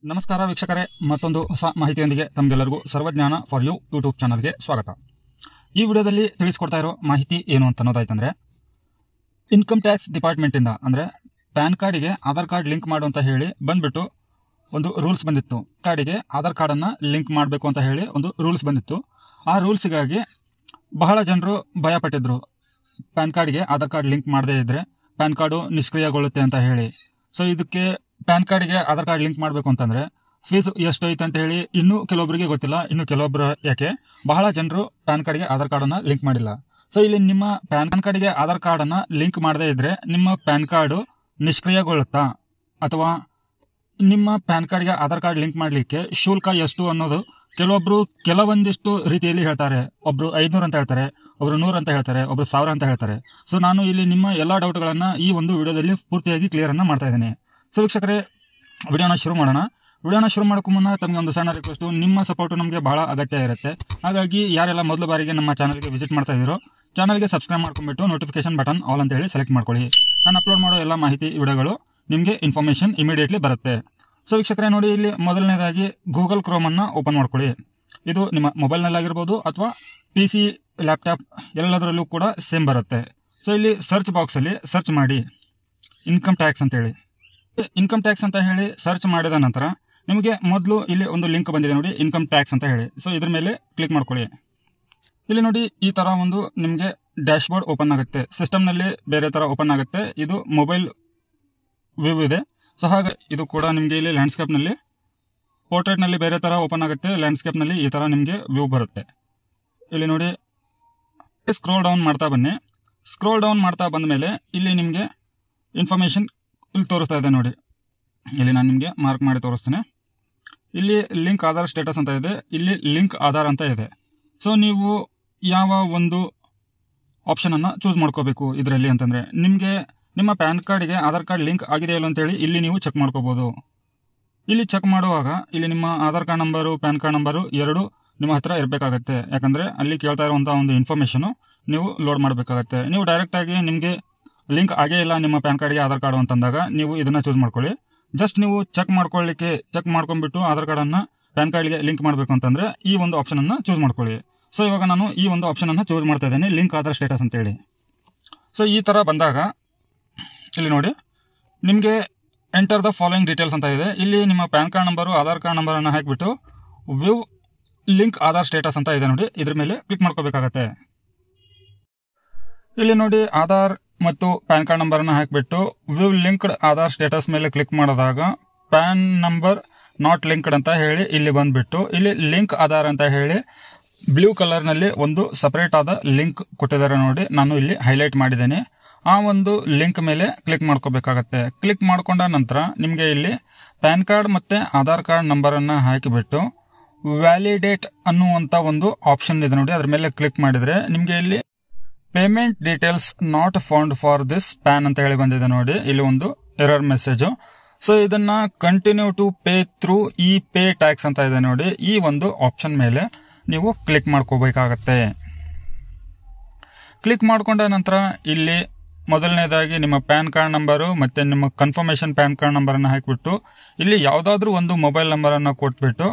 ನಮಸ್ಕಾರ ವೀಕ್ಷಕರೇ, ಮತ್ತೊಂದು ಹೊಸ ಮಾಹಿತಿಯೊಂದಿಗೆ ತಮಗೆಲ್ಲರಿಗೂ ಸರ್ವಜ್ಞಾನ ಫಾರ್ ಯು ಯೂಟ್ಯೂಬ್ ಚಾನಲ್ಗೆ ಸ್ವಾಗತ. ಈ ವಿಡಿಯೋದಲ್ಲಿ ತಿಳಿಸ್ಕೊಡ್ತಾ ಇರೋ ಮಾಹಿತಿ ಏನು ಅಂತ ಅನ್ನೋದಾಯ್ತಂದರೆ, ಇನ್ಕಮ್ ಟ್ಯಾಕ್ಸ್ ಡಿಪಾರ್ಟ್ಮೆಂಟಿಂದ ಅಂದರೆ ಪ್ಯಾನ್ ಕಾರ್ಡಿಗೆ ಆಧಾರ್ ಕಾರ್ಡ್ ಲಿಂಕ್ ಮಾಡು ಅಂತ ಹೇಳಿ ಬಂದುಬಿಟ್ಟು ಒಂದು ರೂಲ್ಸ್ ಬಂದಿತ್ತು. ಕಾರ್ಡಿಗೆ ಆಧಾರ್ ಕಾರ್ಡನ್ನು ಲಿಂಕ್ ಮಾಡಬೇಕು ಅಂತ ಹೇಳಿ ಒಂದು ರೂಲ್ಸ್ ಬಂದಿತ್ತು. ಆ ರೂಲ್ಸಿಗಾಗಿ ಬಹಳ ಜನರು ಭಯಪಟ್ಟಿದ್ರು. ಪ್ಯಾನ್ ಕಾರ್ಡಿಗೆ ಆಧಾರ್ ಕಾರ್ಡ್ ಲಿಂಕ್ ಮಾಡದೇ ಇದ್ದರೆ ಪ್ಯಾನ್ ಕಾರ್ಡು ನಿಷ್ಕ್ರಿಯಗೊಳ್ಳುತ್ತೆ ಅಂತ ಹೇಳಿ. ಸೊ ಇದಕ್ಕೆ ಪ್ಯಾನ್ ಕಾರ್ಡಿಗೆ ಆಧಾರ್ ಕಾರ್ಡ್ ಲಿಂಕ್ ಮಾಡಬೇಕು ಅಂತಂದರೆ ಫೀಸ್ ಎಷ್ಟು ಐತೆ ಅಂತ ಹೇಳಿ ಇನ್ನೂ ಕೆಲವೊಬ್ಬರಿಗೆ ಗೊತ್ತಿಲ್ಲ. ಇನ್ನು ಕೆಲವೊಬ್ಬರು ಯಾಕೆ ಬಹಳ ಜನರು ಪ್ಯಾನ್ ಕಾರ್ಡ್ಗೆ ಆಧಾರ್ ಕಾರ್ಡನ್ನು ಲಿಂಕ್ ಮಾಡಿಲ್ಲ. ಸೊ ಇಲ್ಲಿ ನಿಮ್ಮ ಪ್ಯಾನ್ ಕಾರ್ಡಿಗೆ ಆಧಾರ್ ಕಾರ್ಡನ್ನು ಲಿಂಕ್ ಮಾಡದೇ ಇದ್ದರೆ ನಿಮ್ಮ ಪ್ಯಾನ್ ಕಾರ್ಡು ನಿಷ್ಕ್ರಿಯಗೊಳ್ಳುತ್ತಾ ಅಥವಾ ನಿಮ್ಮ ಪ್ಯಾನ್ ಕಾರ್ಡ್ಗೆ ಆಧಾರ್ ಕಾರ್ಡ್ ಲಿಂಕ್ ಮಾಡಲಿಕ್ಕೆ ಶುಲ್ಕ ಎಷ್ಟು ಅನ್ನೋದು ಕೆಲವೊಂದಿಷ್ಟು ರೀತಿಯಲ್ಲಿ ಹೇಳ್ತಾರೆ. ಒಬ್ಬರು 500 ಅಂತ ಹೇಳ್ತಾರೆ, ಒಬ್ಬರು 100 ಅಂತ ಹೇಳ್ತಾರೆ, ಒಬ್ಬರು 1000 ಅಂತ ಹೇಳ್ತಾರೆ. ಸೊ ನಾನು ಇಲ್ಲಿ ನಿಮ್ಮ ಎಲ್ಲ ಡೌಟ್ಗಳನ್ನು ಈ ಒಂದು ವಿಡಿಯೋದಲ್ಲಿ ಪೂರ್ತಿಯಾಗಿ ಕ್ಲಿಯರನ್ನು ಮಾಡ್ತಾ ಇದ್ದೀನಿ. ಸೊ ವೀಕ್ಷಕರೇ, ವಿಡಿಯೋನ ಶುರು ಮಾಡೋಣ. ವಿಡಿಯೋನ ಶುರು ಮಾಡೋಕ್ಕೂ ಮುನ್ನ ತಮಗೆ ಒಂದು ಸಣ್ಣ ರಿಕ್ವೆಸ್ಟು, ನಿಮ್ಮ ಸಪೋರ್ಟು ನಮಗೆ ಬಹಳ ಅಗತ್ಯ ಇರುತ್ತೆ. ಹಾಗಾಗಿ ಯಾರೆಲ್ಲ ಮೊದಲ ಬಾರಿಗೆ ನಮ್ಮ ಚಾನಲ್ಗೆ ವಿಸಿಟ್ ಮಾಡ್ತಾ ಇದ್ದೀರೋ ಚಾನಲ್ಗೆ ಸಬ್ಸ್ಕ್ರೈಬ್ ಮಾಡ್ಕೊಂಡ್ಬಿಟ್ಟು ನೋಟಿಫಿಕೇಶನ್ ಬಟನ್ ಆಲ್ ಅಂತ ಹೇಳಿ ಸೆಲೆಕ್ಟ್ ಮಾಡ್ಕೊಳ್ಳಿ. ನಾನು ಅಪ್ಲೋಡ್ ಮಾಡೋ ಎಲ್ಲ ಮಾಹಿತಿ ವಿಡಿಯೋಗಳು ನಿಮಗೆ ಇನ್ಫಾರ್ಮೇಷನ್ ಇಮಿಡಿಯೇಟ್ಲಿ ಬರುತ್ತೆ. ಸೊ ವೀಕ್ಷಕರೇ ನೋಡಿ, ಇಲ್ಲಿ ಮೊದಲನೇದಾಗಿ ಗೂಗಲ್ ಕ್ರೋಮನ್ನು ಓಪನ್ ಮಾಡ್ಕೊಳ್ಳಿ. ಇದು ನಿಮ್ಮ ಮೊಬೈಲ್ನಲ್ಲಾಗಿರ್ಬೋದು ಅಥವಾ PC, ಲ್ಯಾಪ್ಟಾಪ್ ಎಲ್ಲದರಲ್ಲೂ ಕೂಡ ಸೇಮ್ ಬರುತ್ತೆ. ಸೊ ಇಲ್ಲಿ ಸರ್ಚ್ ಬಾಕ್ಸಲ್ಲಿ ಸರ್ಚ್ ಮಾಡಿ ಇನ್ಕಮ್ ಟ್ಯಾಕ್ಸ್ ಅಂತೇಳಿ. ಇನ್ಕಮ್ ಟ್ಯಾಕ್ಸ್ ಅಂತ ಹೇಳಿ ಸರ್ಚ್ ಮಾಡಿದ ನಂತರ ನಿಮಗೆ ಮೊದಲು ಇಲ್ಲಿ ಒಂದು ಲಿಂಕ್ ಬಂದಿದೆ ನೋಡಿ, ಇನ್ಕಮ್ ಟ್ಯಾಕ್ಸ್ ಅಂತ ಹೇಳಿ. ಸೊ ಇದ್ರ ಮೇಲೆ ಕ್ಲಿಕ್ ಮಾಡ್ಕೊಳ್ಳಿ. ಇಲ್ಲಿ ನೋಡಿ, ಈ ಥರ ಒಂದು ನಿಮಗೆ ಡ್ಯಾಶ್ಬೋರ್ಡ್ ಓಪನ್ ಆಗುತ್ತೆ. ಸಿಸ್ಟಮ್ನಲ್ಲಿ ಬೇರೆ ಥರ ಓಪನ್ ಆಗುತ್ತೆ. ಇದು ಮೊಬೈಲ್ ವ್ಯೂ ಇದೆ. ಸೊ ಹಾಗೆ ಇದು ಕೂಡ ನಿಮಗೆ ಇಲ್ಲಿ ಲ್ಯಾಂಡ್ಸ್ಕೇಪ್ನಲ್ಲಿ, ಪೋರ್ಟ್ರೇಟ್ನಲ್ಲಿ ಬೇರೆ ಥರ ಓಪನ್ ಆಗುತ್ತೆ, ಲ್ಯಾಂಡ್ಸ್ಕೇಪ್ನಲ್ಲಿ ಈ ಥರ ನಿಮಗೆ ವ್ಯೂ ಬರುತ್ತೆ. ಇಲ್ಲಿ ನೋಡಿ, ಸ್ಕ್ರೋಲ್ ಡೌನ್ ಮಾಡ್ತಾ ಬನ್ನಿ. ಸ್ಕ್ರೋಲ್ ಡೌನ್ ಮಾಡ್ತಾ ಬಂದ ಮೇಲೆ ಇಲ್ಲಿ ನಿಮಗೆ ಇನ್ಫಾರ್ಮೇಷನ್ ಇಲ್ಲಿ ತೋರಿಸ್ತಾ ಇದೆ ನೋಡಿ. ಇಲ್ಲಿ ನಾನು ನಿಮಗೆ ಮಾರ್ಕ್ ಮಾಡಿ ತೋರಿಸ್ತೇನೆ. ಇಲ್ಲಿ ಲಿಂಕ್ ಆಧಾರ್ ಸ್ಟೇಟಸ್ ಅಂತ ಇದೆ, ಇಲ್ಲಿ ಲಿಂಕ್ ಆಧಾರ್ ಅಂತ ಇದೆ. ಸೊ ನೀವು ಯಾವ ಒಂದು ಆಪ್ಷನನ್ನು ಚೂಸ್ ಮಾಡ್ಕೋಬೇಕು ಇದರಲ್ಲಿ ಅಂತಂದರೆ, ನಿಮಗೆ ನಿಮ್ಮ ಪ್ಯಾನ್ ಕಾರ್ಡಿಗೆ ಆಧಾರ್ ಕಾರ್ಡ್ ಲಿಂಕ್ ಆಗಿದೆ ಇಲ್ಲ ಅಂತೇಳಿ ಇಲ್ಲಿ ನೀವು ಚೆಕ್ ಮಾಡ್ಕೋಬೋದು. ಇಲ್ಲಿ ಚೆಕ್ ಮಾಡುವಾಗ ಇಲ್ಲಿ ನಿಮ್ಮ Aadhaar card number, PAN card number ಎರಡೂ ನಿಮ್ಮ ಹತ್ರ ಇರಬೇಕಾಗತ್ತೆ. ಯಾಕಂದರೆ ಅಲ್ಲಿ ಕೇಳ್ತಾ ಇರುವಂಥ ಒಂದು ಇನ್ಫಾರ್ಮೇಷನು ನೀವು ಲೋಡ್ ಮಾಡಬೇಕಾಗತ್ತೆ. ನೀವು ಡೈರೆಕ್ಟಾಗಿ ನಿಮಗೆ ಲಿಂಕ್ ಆಗೇ ಇಲ್ಲ ನಿಮ್ಮ ಪ್ಯಾನ್ ಕಾರ್ಡ್ಗೆ ಆಧಾರ್ ಕಾರ್ಡು ಅಂತಂದಾಗ ನೀವು ಇದನ್ನು ಚೂಸ್ ಮಾಡ್ಕೊಳ್ಳಿ. ಜಸ್ಟ್ ನೀವು ಚೆಕ್ ಮಾಡ್ಕೊಂಡ್ಬಿಟ್ಟು ಆಧಾರ್ ಕಾರ್ಡನ್ನು ಪ್ಯಾನ್ ಕಾರ್ಡ್ಗೆ ಲಿಂಕ್ ಮಾಡಬೇಕು ಅಂತಂದರೆ ಈ ಒಂದು ಆಪ್ಷನನ್ನು ಚೂಸ್ ಮಾಡ್ಕೊಳ್ಳಿ. ಸೊ ಇವಾಗ ನಾನು ಈ ಒಂದು ಆಪ್ಷನನ್ನು ಚೂಸ್ ಮಾಡ್ತಾ ಇದ್ದೇನೆ, ಲಿಂಕ್ ಆಧಾರ್ ಸ್ಟೇಟಸ್ ಅಂತೇಳಿ. ಸೊ ಈ ಥರ ಬಂದಾಗ ಇಲ್ಲಿ ನೋಡಿ, ನಿಮಗೆ ಎಂಟರ್ ದ ಫಾಲೋಯಿಂಗ್ ಡೀಟೇಲ್ಸ್ ಅಂತ ಇದೆ. ಇಲ್ಲಿ ನಿಮ್ಮ PAN card number, Aadhaar card ನಂಬರನ್ನು ಹಾಕಿಬಿಟ್ಟು ವ್ಯೂ ಲಿಂಕ್ ಆಧಾರ್ ಸ್ಟೇಟಸ್ ಅಂತ ಇದೆ ನೋಡಿ, ಇದ್ರ ಮೇಲೆ ಕ್ಲಿಕ್ ಮಾಡ್ಕೋಬೇಕಾಗತ್ತೆ. ಇಲ್ಲಿ ನೋಡಿ, ಆಧಾರ್ ಮತ್ತು ಪ್ಯಾನ್ ಕಾರ್ಡ್ ನಂಬರನ್ನು ಹಾಕಿಬಿಟ್ಟು ವ್ಯೂ ಲಿಂಕ್ಡ್ ಆಧಾರ್ ಸ್ಟೇಟಸ್ ಮೇಲೆ ಕ್ಲಿಕ್ ಮಾಡಿದಾಗ ಪ್ಯಾನ್ ನಂಬರ್ ನಾಟ್ ಲಿಂಕ್ಡ್ ಅಂತ ಹೇಳಿ ಇಲ್ಲಿ ಬಂದುಬಿಟ್ಟು ಇಲ್ಲಿ ಲಿಂಕ್ ಆಧಾರ್ ಅಂತ ಹೇಳಿ ಬ್ಲೂ ಕಲರ್ನಲ್ಲಿ ಒಂದು ಸಪ್ರೇಟ್ ಆದ ಲಿಂಕ್ ಕೊಟ್ಟಿದ್ದಾರೆ ನೋಡಿ. ನಾನು ಇಲ್ಲಿ ಹೈಲೈಟ್ ಮಾಡಿದ್ದೇನೆ. ಆ ಒಂದು ಲಿಂಕ್ ಮೇಲೆ ಕ್ಲಿಕ್ ಮಾಡ್ಕೋಬೇಕಾಗತ್ತೆ. ಕ್ಲಿಕ್ ಮಾಡ್ಕೊಂಡ ನಂತರ ನಿಮಗೆ ಇಲ್ಲಿ ಪ್ಯಾನ್ ಕಾರ್ಡ್ ಮತ್ತು ಆಧಾರ್ ಕಾರ್ಡ್ ನಂಬರನ್ನು ಹಾಕಿಬಿಟ್ಟು ವ್ಯಾಲಿಡೇಟ್ ಅನ್ನುವಂಥ ಒಂದು ಆಪ್ಷನ್ ಇದೆ ನೋಡಿ, ಅದ್ರ ಮೇಲೆ ಕ್ಲಿಕ್ ಮಾಡಿದರೆ ನಿಮಗೆ ಇಲ್ಲಿ payment details not found for this PAN ಅಂತ ಹೇಳಿ ಬಂದಿದೆ ನೋಡಿ. ಇಲ್ಲಿ ಒಂದು ಎರರ್ ಮೆಸೇಜು. ಸೊ ಇದನ್ನ continue to pay through e pay tax ಅಂತ ಇದೆ ನೋಡಿ. ಈ ಒಂದು ಆಪ್ಷನ್ ಮೇಲೆ ನೀವು ಕ್ಲಿಕ್ ಮಾಡ್ಕೋಬೇಕಾಗತ್ತೆ. ಕ್ಲಿಕ್ ಮಾಡ್ಕೊಂಡ ನಂತರ ಇಲ್ಲಿ ಮೊದಲನೇದಾಗಿ ನಿಮ್ಮ ಪ್ಯಾನ್ ಕಾರ್ಡ್ ನಂಬರು ಮತ್ತು ನಿಮ್ಮ ಕನ್ಫರ್ಮೇಷನ್ ಪ್ಯಾನ್ ಕಾರ್ಡ್ ನಂಬರನ್ನು ಹಾಕಿಬಿಟ್ಟು ಇಲ್ಲಿ ಯಾವುದಾದ್ರೂ ಒಂದು ಮೊಬೈಲ್ ನಂಬರನ್ನು ಕೊಟ್ಬಿಟ್ಟು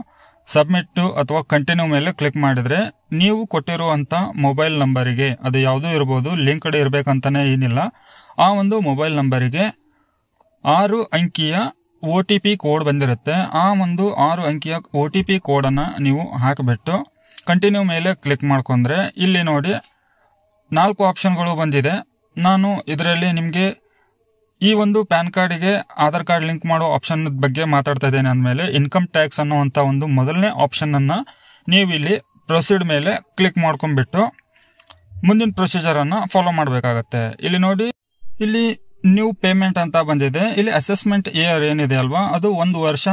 ಸಬ್ಮಿಟ್ಟು ಅಥವಾ ಕಂಟಿನ್ಯೂ ಮೇಲೆ ಕ್ಲಿಕ್ ಮಾಡಿದರೆ ನೀವು ಕೊಟ್ಟಿರುವಂಥ ಮೊಬೈಲ್ ನಂಬರಿಗೆ, ಅದು ಯಾವುದೂ ಇರ್ಬೋದು, ಲಿಂಕ್ಡ್ ಇರಬೇಕಂತಲೇ ಏನಿಲ್ಲ, ಆ ಒಂದು ಮೊಬೈಲ್ ನಂಬರಿಗೆ 6 ಅಂಕಿಯ OTP ಕೋಡ್ ಬಂದಿರುತ್ತೆ. ಆ ಒಂದು 6 ಅಂಕಿಯ OTP ಕೋಡನ್ನು ನೀವು ಹಾಕಿಬಿಟ್ಟು ಕಂಟಿನ್ಯೂ ಮೇಲೆ ಕ್ಲಿಕ್ ಮಾಡ್ಕೊಂಡ್ರೆ ಇಲ್ಲಿ ನೋಡಿ 4 ಆಪ್ಷನ್ಗಳು ಬಂದಿದೆ. ನಾನು ಇದರಲ್ಲಿ ನಿಮಗೆ ಈ ಒಂದು ಪ್ಯಾನ್ ಕಾರ್ಡಿಗೆ ಆಧಾರ್ ಕಾರ್ಡ್ ಲಿಂಕ್ ಮಾಡೋ ಆಪ್ಷನ್ ಬಗ್ಗೆ ಮಾತಾಡ್ತಾ ಇದ್ದೇನೆ. ಅಂದಮೇಲೆ ಇನ್ಕಮ್ ಟ್ಯಾಕ್ಸ್ ಅನ್ನುವಂಥ ಒಂದು ಮೊದಲನೇ ಆಪ್ಷನನ್ನು ನೀವು ಇಲ್ಲಿ ಪ್ರೊಸೀಡ್ ಮೇಲೆ ಕ್ಲಿಕ್ ಮಾಡ್ಕೊಂಡ್ಬಿಟ್ಟು ಮುಂದಿನ ಪ್ರೊಸೀಜರನ್ನು ಫಾಲೋ ಮಾಡಬೇಕಾಗತ್ತೆ. ಇಲ್ಲಿ ನೋಡಿ, ಇಲ್ಲಿ ನ್ಯೂ ಪೇಮೆಂಟ್ ಅಂತ ಬಂದಿದೆ. ಇಲ್ಲಿ ಅಸೆಸ್ಮೆಂಟ್ ಇಯರ್ ಏನಿದೆ ಅಲ್ವಾ, ಅದು 1 ವರ್ಷ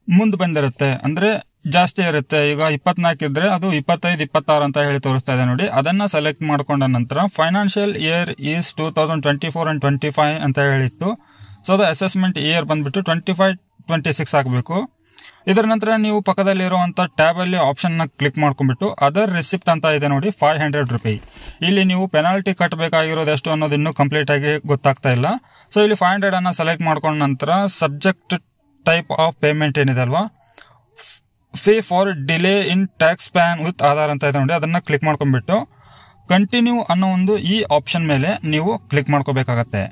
ಮುಂದೆ ಬಂದಿರುತ್ತೆ, ಅಂದರೆ ಜಾಸ್ತಿ ಇರುತ್ತೆ. ಈಗ 24 ಇದ್ರೆ ಅದು 25, 26 ಅಂತ ಹೇಳಿ ತೋರಿಸ್ತಾ ಇದೆ ನೋಡಿ. ಅದನ್ನ ಸೆಲೆಕ್ಟ್ ಮಾಡ್ಕೊಂಡ ನಂತರ ಫೈನಾನ್ಷಿಯಲ್ ಇಯರ್ ಈಸ್ 2024 and 25 ಅಂತ ಹೇಳಿತ್ತು. ಸೊ ಅದು ಅಸೆಸ್ಮೆಂಟ್ ಇಯರ್ ಬಂದ್ಬಿಟ್ಟು 25-26 ಆಗಬೇಕು. ಇದರ ನಂತರ ನೀವು ಪಕ್ಕದಲ್ಲಿ ಇರುವಂತ ಟ್ಯಾಬ್ ಅಲ್ಲಿ ಆಪ್ಷನ್ ನ ಕ್ಲಿಕ್ ಮಾಡ್ಕೊಂಡ್ಬಿಟ್ಟು ಅದರ್ ರಿಸಿಪ್ಟ್ ಅಂತ ಇದೆ ನೋಡಿ, 500 ರೂಪಾಯಿ. ಇಲ್ಲಿ ನೀವು ಪೆನಾಲ್ಟಿ ಕಟ್ಟಬೇಕಾಗಿರೋದು ಎಷ್ಟು ಅನ್ನೋದು ಇನ್ನೂ ಕಂಪ್ಲೀಟ್ ಆಗಿ ಗೊತ್ತಾಗ್ತಾ ಇಲ್ಲ. ಸೊ ಇಲ್ಲಿ 500 ಅನ್ನ ಸೆಲೆಕ್ಟ್ ಮಾಡ್ಕೊಂಡ ನಂತರ ಸಬ್ಜೆಕ್ಟ್ ಟೈಪ್ ಆಫ್ ಪೇಮೆಂಟ್ ಏನಿದೆ ಅಲ್ವಾ, fee for delay in tax PAN with Aadhaar ಅಂತ ಇದೆ ನೋಡಿ, ಅದನ್ನ ಕ್ಲಿಕ್ ಮಾಡ್ಕೊಂಡ್ಬಿಟ್ಟು ಕಂಟಿನ್ಯೂ ಅನ್ನೋ ಒಂದು ಈ ಆಪ್ಷನ್ ಮೇಲೆ ನೀವು ಕ್ಲಿಕ್ ಮಾಡ್ಕೋಬೇಕಾಗತ್ತೆ.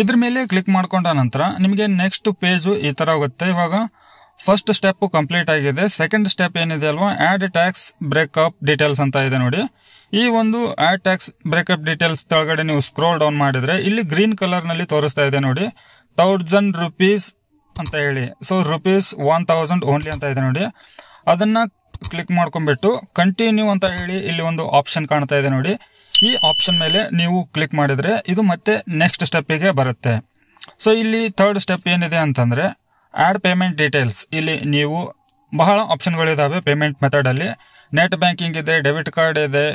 ಇದ್ರ ಮೇಲೆ ಕ್ಲಿಕ್ ಮಾಡ್ಕೊಂಡ ನಂತರ ನಿಮಗೆ ನೆಕ್ಸ್ಟ್ ಪೇಜು ಈ ತರ ಹೋಗುತ್ತೆ. ಇವಾಗ ಫಸ್ಟ್ ಸ್ಟೆಪ್ ಕಂಪ್ಲೀಟ್ ಆಗಿದೆ. ಸೆಕೆಂಡ್ ಸ್ಟೆಪ್ ಏನಿದೆ ಅಲ್ವಾ, ಆಡ್ ಟ್ಯಾಕ್ಸ್ ಬ್ರೇಕಪ್ ಡೀಟೇಲ್ಸ್ ಅಂತ ಇದೆ ನೋಡಿ. ಈ ಒಂದು ಆಡ್ ಟ್ಯಾಕ್ಸ್ ಬ್ರೇಕಪ್ ಡೀಟೇಲ್ಸ್ ಕೆಳಗಡೆ ನೀವು ಸ್ಕ್ರೋಲ್ ಡೌನ್ ಮಾಡಿದ್ರೆ ಇಲ್ಲಿ ಗ್ರೀನ್ ಕಲರ್ ನಲ್ಲಿ ತೋರಿಸ್ತಾ ಇದೆ ನೋಡಿ, 1000 rupees ಅಂತ ಹೇಳಿ. ಸೊ ₹1000 ಓನ್ಲಿ ಅಂತ ಇದೆ ನೋಡಿ. ಅದನ್ನ ಕ್ಲಿಕ್ ಮಾಡ್ಕೊಂಡ್ಬಿಟ್ಟು ಕಂಟಿನ್ಯೂ ಅಂತ ಹೇಳಿ ಇಲ್ಲಿ ಒಂದು ಆಪ್ಷನ್ ಕಾಣ್ತಾ ಇದೆ ನೋಡಿ. ಈ ಆಪ್ಷನ್ ಮೇಲೆ ನೀವು ಕ್ಲಿಕ್ ಮಾಡಿದ್ರೆ ಇದು ಮತ್ತೆ ನೆಕ್ಸ್ಟ್ ಸ್ಟೆಪ್ಪಿಗೆ ಬರುತ್ತೆ. ಸೊ ಇಲ್ಲಿ ಥರ್ಡ್ ಸ್ಟೆಪ್ ಏನಿದೆ ಅಂತಂದ್ರೆ ಆಡ್ ಪೇಮೆಂಟ್ ಡೀಟೇಲ್ಸ್. ಇಲ್ಲಿ ನೀವು ಬಹಳ ಆಪ್ಷನ್ಗಳಿದಾವೆ ಪೇಮೆಂಟ್ ಮೆಥಡ್ ಅಲ್ಲಿ. ನೆಟ್ ಬ್ಯಾಂಕಿಂಗ್ ಇದೆ, ಡೆಬಿಟ್ ಕಾರ್ಡ್ ಇದೆ,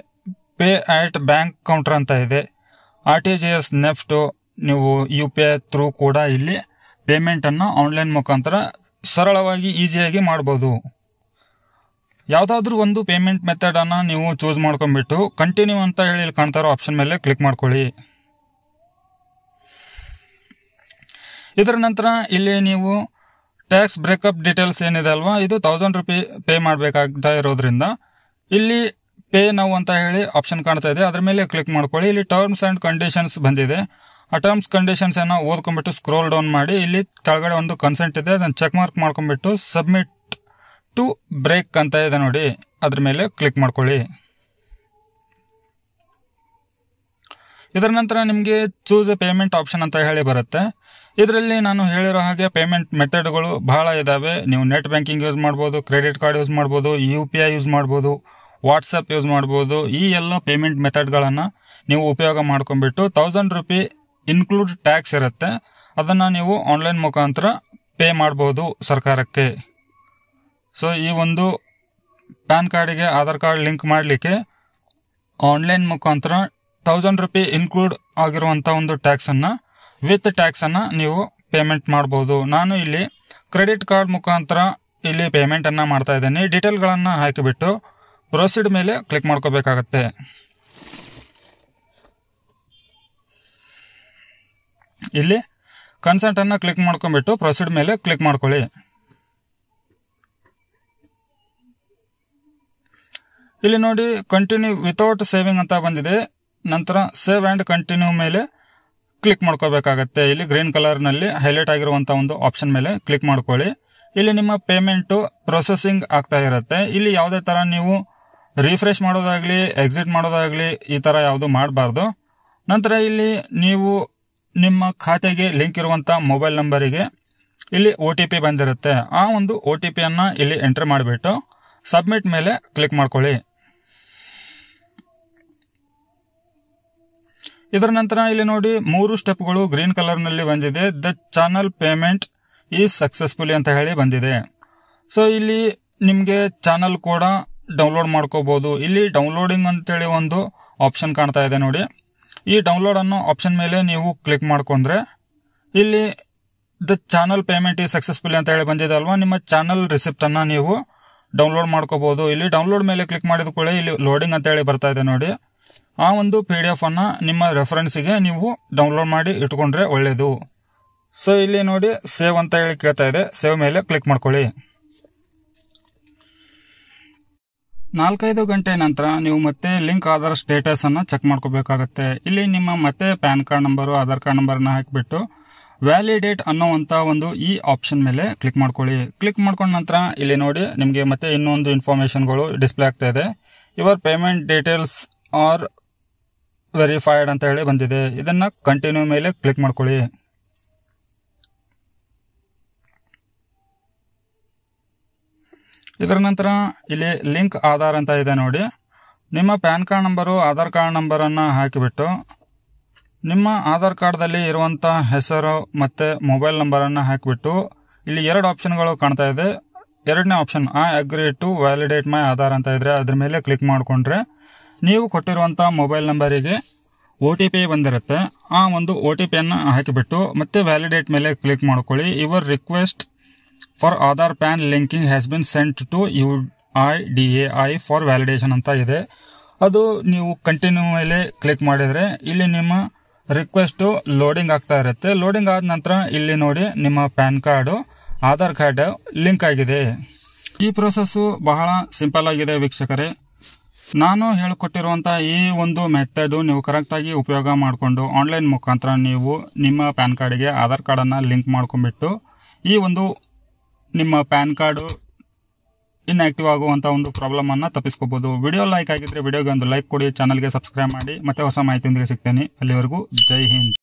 ಪೇ ಆಟ್ ಬ್ಯಾಂಕ್ ಕೌಂಟರ್ ಅಂತ ಇದೆ, RTGS ನೆಫ್ಟ್, ನೀವು UPI ಥ್ರೂ ಕೂಡ ಇಲ್ಲಿ ಪೇಮೆಂಟ್ ಅನ್ನ ಆನ್ಲೈನ್ ಮುಖಾಂತರ ಸರಳವಾಗಿ ಈಸಿಯಾಗಿ ಮಾಡಬಹುದು. ಯಾವ್ದಾದ್ರು ಒಂದು ಪೇಮೆಂಟ್ ಮೆಥಡ್ ಅನ್ನ ನೀವು ಚೂಸ್ ಮಾಡ್ಕೊಂಡ್ಬಿಟ್ಟು ಕಂಟಿನ್ಯೂ ಅಂತ ಹೇಳಿ ಇಲ್ಲಿ ಕಾಣ್ತಾ ಇರೋ ಆಪ್ಷನ್ ಮೇಲೆ ಕ್ಲಿಕ್ ಮಾಡ್ಕೊಳ್ಳಿ. ಇದರ ನಂತರ ಇಲ್ಲಿ ನೀವು ಟ್ಯಾಕ್ಸ್ ಬ್ರೇಕಪ್ ಡೀಟೇಲ್ಸ್ ಏನಿದೆ ಅಲ್ವಾ, ಇದು 1000 ರೂಪಾಯಿ ಪೇ ಮಾಡಬೇಕಾಗ್ತಾ ಇರೋದ್ರಿಂದ ಇಲ್ಲಿ ಪೇ ನೌ ಅಂತ ಹೇಳಿ ಆಪ್ಷನ್ ಕಾಣ್ತಾ ಇದೆ, ಅದ್ರ ಮೇಲೆ ಕ್ಲಿಕ್ ಮಾಡ್ಕೊಳ್ಳಿ. ಇಲ್ಲಿ ಟರ್ಮ್ಸ್ ಅಂಡ್ ಕಂಡೀಷನ್ಸ್ ಬಂದಿದೆ. ಆ ಟರ್ಮ್ಸ್ ಕಂಡೀಷನ್ಸ್ ಅನ್ನ ಓದ್ಕೊಂಡ್ಬಿಟ್ಟು ಸ್ಕ್ರೋಲ್ ಡೌನ್ ಮಾಡಿ ಇಲ್ಲಿ ಕೆಳಗಡೆ ಒಂದು ಕನ್ಸೆಂಟ್ ಇದೆ, ಅದನ್ನ ಚೆಕ್ ಮಾರ್ಕ್ ಮಾಡ್ಕೊಂಡ್ಬಿಟ್ಟು ಸಬ್ಮಿಟ್ ಟು ಬ್ರೇಕ್ ಅಂತ ಇದೆ ನೋಡಿ, ಅದ್ರ ಮೇಲೆ ಕ್ಲಿಕ್ ಮಾಡ್ಕೊಳ್ಳಿ. ಇದರ ನಂತರ ನಿಮಗೆ ಚೂಸ್ ಎ ಪೇಮೆಂಟ್ ಆಪ್ಷನ್ ಅಂತ ಹೇಳಿ ಬರುತ್ತೆ. ಇದರಲ್ಲಿ ನಾನು ಹೇಳಿರೋ ಹಾಗೆ ಪೇಮೆಂಟ್ ಮೆಥಡ್ಗಳು ಬಹಳ ಇದಾವೆ. ನೀವು ನೆಟ್ ಬ್ಯಾಂಕಿಂಗ್ ಯೂಸ್ ಮಾಡ್ಬೋದು, ಕ್ರೆಡಿಟ್ ಕಾರ್ಡ್ ಯೂಸ್ ಮಾಡ್ಬೋದು, UPI ಯೂಸ್ ಮಾಡ್ಬೋದು, ವಾಟ್ಸಪ್ ಯೂಸ್ ಮಾಡ್ಬೋದು. ಈ ಎಲ್ಲ ಪೇಮೆಂಟ್ ಮೆಥಡ್ಗಳನ್ನ ನೀವು ಉಪಯೋಗ ಮಾಡ್ಕೊಂಡ್ಬಿಟ್ಟು 1000 ರೂಪಾಯಿ ಇನ್ಕ್ಲೂಡ್ ಟ್ಯಾಕ್ಸ್ ಇರುತ್ತೆ, ಅದನ್ನ ನೀವು ಆನ್ಲೈನ್ ಮುಖಾಂತರ ಪೇ ಮಾಡಬಹುದು ಸರ್ಕಾರಕ್ಕೆ. ಸೊ ಈ ಒಂದು ಪ್ಯಾನ್ ಕಾರ್ಡಿಗೆ ಆಧಾರ್ ಕಾರ್ಡ್ ಲಿಂಕ್ ಮಾಡಲಿಕ್ಕೆ ಆನ್ಲೈನ್ ಮುಖಾಂತರ 1000 ರೂಪಾಯಿ ಇನ್ಕ್ಲೂಡ್ ಆಗಿರುವಂತ ಒಂದು ಟ್ಯಾಕ್ಸ್ ಅನ್ನ ವಿತ್ ಟ್ಯಾಕ್ಸ್ ಅನ್ನ ನೀವು ಪೇಮೆಂಟ್ ಮಾಡಬಹುದು. ನಾನು ಇಲ್ಲಿ ಕ್ರೆಡಿಟ್ ಕಾರ್ಡ್ ಮುಖಾಂತರ ಇಲ್ಲಿ ಪೇಮೆಂಟ್ ಅನ್ನ ಮಾಡ್ತಾ ಇದ್ದೇನೆ. ಡೀಟೇಲ್ ಗಳನ್ನ ಹಾಕಿಬಿಟ್ಟು ಪ್ರೊಸೀಡ್ ಮೇಲೆ ಕ್ಲಿಕ್ ಮಾಡ್ಕೋಬೇಕಾಗತ್ತೆ. ಇಲ್ಲಿ ಕನ್ಸೆಂಟ್ ಅನ್ನ ಕ್ಲಿಕ್ ಮಾಡ್ಕೊಂಡ್ಬಿಟ್ಟು ಪ್ರೊಸೀಡ್ ಮೇಲೆ ಕ್ಲಿಕ್ ಮಾಡ್ಕೊಳ್ಳಿ. ಇಲ್ಲಿ ನೋಡಿ ಕಂಟಿನ್ಯೂ ವಿತೌಟ್ ಸೇವಿಂಗ್ ಅಂತ ಬಂದಿದೆ. ನಂತರ ಸೇವ್ ಅಂಡ್ ಕಂಟಿನ್ಯೂ ಮೇಲೆ ಕ್ಲಿಕ್ ಮಾಡ್ಕೋಬೇಕಾಗತ್ತೆ. ಇಲ್ಲಿ ಗ್ರೀನ್ ಕಲರ್ ನಲ್ಲಿ ಹೈಲೈಟ್ ಆಗಿರುವಂತಹ ಒಂದು ಆಪ್ಷನ್ ಮೇಲೆ ಕ್ಲಿಕ್ ಮಾಡ್ಕೊಳ್ಳಿ. ಇಲ್ಲಿ ನಿಮ್ಮ ಪೇಮೆಂಟ್ ಪ್ರೊಸೆಸಿಂಗ್ ಆಗ್ತಾ ಇರುತ್ತೆ. ಇಲ್ಲಿ ಯಾವುದೇ ತರ ನೀವು ರಿಫ್ರೆಶ್ ಮಾಡೋದಾಗ್ಲಿ, ಎಕ್ಸಿಟ್ ಮಾಡೋದಾಗ್ಲಿ ಈ ತರ ಯಾವುದು ಮಾಡಬಾರ್ದು. ನಂತರ ಇಲ್ಲಿ ನೀವು ನಿಮ್ಮ ಖಾತೆಗೆ ಲಿಂಕ್ ಇರುವಂತಹ ಮೊಬೈಲ್ ನಂಬರಿಗೆ ಇಲ್ಲಿ OTP ಬಂದಿರುತ್ತೆ. ಆ ಒಂದು OTP ಅನ್ನ ಇಲ್ಲಿ ಎಂಟರ್ ಮಾಡಿಬಿಟ್ಟು ಸಬ್ಮಿಟ್ ಮೇಲೆ ಕ್ಲಿಕ್ ಮಾಡ್ಕೊಳ್ಳಿ. ಇದರ ನಂತರ ಇಲ್ಲಿ ನೋಡಿ 3 ಸ್ಟೆಪ್ಗಳು ಗ್ರೀನ್ ಕಲರ್ ನಲ್ಲಿ ಬಂದಿದೆ. The channel payment is successfully ಅಂತ ಹೇಳಿ ಬಂದಿದೆ. ಸೊ ಇಲ್ಲಿ ನಿಮ್ಗೆ ಚಾನಲ್ ಕೂಡ ಡೌನ್ಲೋಡ್ ಮಾಡ್ಕೋಬಹುದು. ಇಲ್ಲಿ ಡೌನ್ಲೋಡಿಂಗ್ ಅಂತೇಳಿ ಒಂದು ಆಪ್ಷನ್ ಕಾಣ್ತಾ ಇದೆ ನೋಡಿ. ಈ ಡೌನ್ಲೋಡ್ ಅನ್ನೋ ಆಪ್ಷನ್ ಮೇಲೆ ನೀವು ಕ್ಲಿಕ್ ಮಾಡ್ಕೊಂಡ್ರೆ ಇಲ್ಲಿ the channel payment is successfully ಅಂತ ಹೇಳಿ ಬಂದಿದೆ ಅಲ್ವಾ, ನಿಮ್ಮ ಚಾನಲ್ ರಿಸಿಪ್ಟ್ ಅನ್ನ ನೀವು ಡೌನ್ಲೋಡ್ ಮಾಡ್ಕೋಬಹುದು. ಇಲ್ಲಿ ಡೌನ್ಲೋಡ್ ಮೇಲೆ ಕ್ಲಿಕ್ ಮಾಡಿದ ಕೂಡ ಇಲ್ಲಿ ಲೋಡಿಂಗ್ ಅಂತ ಹೇಳಿ ಬರ್ತಾ ಇದೆ ನೋಡಿ. ಆ ಒಂದು PDF ಅನ್ನ ನಿಮ್ಮ ರೆಫರೆನ್ಸ್ಗೆ ನೀವು ಡೌನ್ಲೋಡ್ ಮಾಡಿ ಇಟ್ಕೊಂಡ್ರೆ ಒಳ್ಳೇದು. ಸೊ ಇಲ್ಲಿ ನೋಡಿ ಸೇವ್ ಅಂತ ಹೇಳಿ ಕೇಳ್ತಾ ಇದೆ, ಸೇವ್ ಮೇಲೆ ಕ್ಲಿಕ್ ಮಾಡ್ಕೊಳ್ಳಿ. 4-5 ಗಂಟೆ ನಂತರ ನೀವು ಮತ್ತೆ ಲಿಂಕ್ ಆಧಾರ್ ಸ್ಟೇಟಸ್ ಅನ್ನ ಚೆಕ್ ಮಾಡ್ಕೋಬೇಕಾಗತ್ತೆ. ಇಲ್ಲಿ ನಿಮ್ಮ ಮತ್ತೆ PAN card number, Aadhaar card number ನ ಹಾಕಿಬಿಟ್ಟು ವ್ಯಾಲಿಡೇಟ್ ಅನ್ನೋಂತ ಒಂದು ಈ ಆಪ್ಷನ್ ಮೇಲೆ ಕ್ಲಿಕ್ ಮಾಡ್ಕೊಳ್ಳಿ. ಕ್ಲಿಕ್ ಮಾಡ್ಕೊಂಡ ನಂತರ ಇಲ್ಲಿ ನೋಡಿ ನಿಮಗೆ ಮತ್ತೆ ಇನ್ನೊಂದು ಇನ್ಫಾರ್ಮೇಶನ್ಗಳು ಡಿಸ್ಪ್ಲೇ ಆಗ್ತಾ ಇದೆ. Your payment details R verified ಅಂತ ಹೇಳಿ ಬಂದಿದೆ. ಇದನ್ನ ಕಂಟಿನ್ಯೂ ಮೇಲೆ ಕ್ಲಿಕ್ ಮಾಡ್ಕೊಳ್ಳಿ. ಇದರ ನಂತರ ಇಲ್ಲಿ ಲಿಂಕ್ ಆಧಾರ್ ಅಂತ ಇದೆ ನೋಡಿ. ನಿಮ್ಮ PAN card number, Aadhaar card number ಅನ್ನ ಹಾಕಿಬಿಟ್ಟು ನಿಮ್ಮ ಆಧಾರ್ ಕಾರ್ಡ್ದಲ್ಲಿ ಇರುವಂತಹ ಹೆಸರು ಮತ್ತೆ ಮೊಬೈಲ್ ನಂಬರ್ ಅನ್ನ ಹಾಕಿಬಿಟ್ಟು ಇಲ್ಲಿ 2 ಆಪ್ಷನ್ಗಳು ಕಾಣ್ತಾ ಇದೆ. ಎರಡನೇ option I agree to validate my Aadhaar ಅಂತ ಇದ್ರೆ ಅದ್ರ ಮೇಲೆ ಕ್ಲಿಕ್ ಮಾಡ್ಕೊಂಡ್ರೆ ನೀವು ಕೊಟ್ಟಿರುವಂತಹ ಮೊಬೈಲ್ ನಂಬರಿಗೆ OTP ಬಂದಿರುತ್ತೆ. ಆ ಒಂದು OTP ಅನ್ನ ಹಾಕಿಬಿಟ್ಟು ಮತ್ತೆ ವ್ಯಾಲಿಡೇಟ್ ಮೇಲೆ ಕ್ಲಿಕ್ ಮಾಡ್ಕೊಳ್ಳಿ. Your request for Aadhaar PAN linking has been sent to UIDAI for validation ಅಂತ ಇದೆ. ಅದು ನೀವು ಕಂಟಿನ್ಯೂ ಮೇಲೆ ಕ್ಲಿಕ್ ಮಾಡಿದ್ರೆ ಇಲ್ಲಿ ನಿಮ್ಮ ರಿಕ್ವೆಸ್ಟು ಲೋಡಿಂಗ್ ಆಗ್ತಾ ಇರುತ್ತೆ. ಲೋಡಿಂಗ್ ಆದ ನಂತರ ಇಲ್ಲಿ ನೋಡಿ ನಿಮ್ಮ PAN card Aadhaar card link ಆಗಿದೆ. ಈ ಪ್ರೊಸೆಸ್ಸು ಬಹಳ ಸಿಂಪಲ್ ಆಗಿದೆ ವೀಕ್ಷಕರೇ. ನಾನು ಹೇಳಿಕೊಟ್ಟಿರುವಂಥ ಈ ಒಂದು ಮೆಥಡು ನೀವು ಕರೆಕ್ಟಾಗಿ ಉಪಯೋಗ ಮಾಡಿಕೊಂಡು ಆನ್ಲೈನ್ ಮುಖಾಂತರ ನೀವು ನಿಮ್ಮ ಪ್ಯಾನ್ ಕಾರ್ಡಿಗೆ ಆಧಾರ್ ಕಾರ್ಡನ್ನು ಲಿಂಕ್ ಮಾಡ್ಕೊಂಡ್ಬಿಟ್ಟು ಈ ಒಂದು ನಿಮ್ಮ ಪ್ಯಾನ್ ಕಾರ್ಡು ಇನ್ಆಕ್ಟಿವ್ ಆಗುವಂಥ ಒಂದು ಪ್ರಾಬ್ಲಮನ್ನು ತಪ್ಪಿಸ್ಕೋಬೋದು. ವಿಡಿಯೋ ಲೈಕ್ ಆಗಿದ್ರೆ ವಿಡಿಯೋಗೆ ಒಂದು ಲೈಕ್ ಕೊಡಿ, ಚಾನಲ್ಗೆ ಸಬ್ಸ್ಕ್ರೈಬ್ ಮಾಡಿ. ಮತ್ತೆ ಹೊಸ ಮಾಹಿತಿಯೊಂದಿಗೆ ಸಿಗ್ತೇನೆ. ಅಲ್ಲಿವರೆಗೂ ಜೈ ಹಿಂದ್.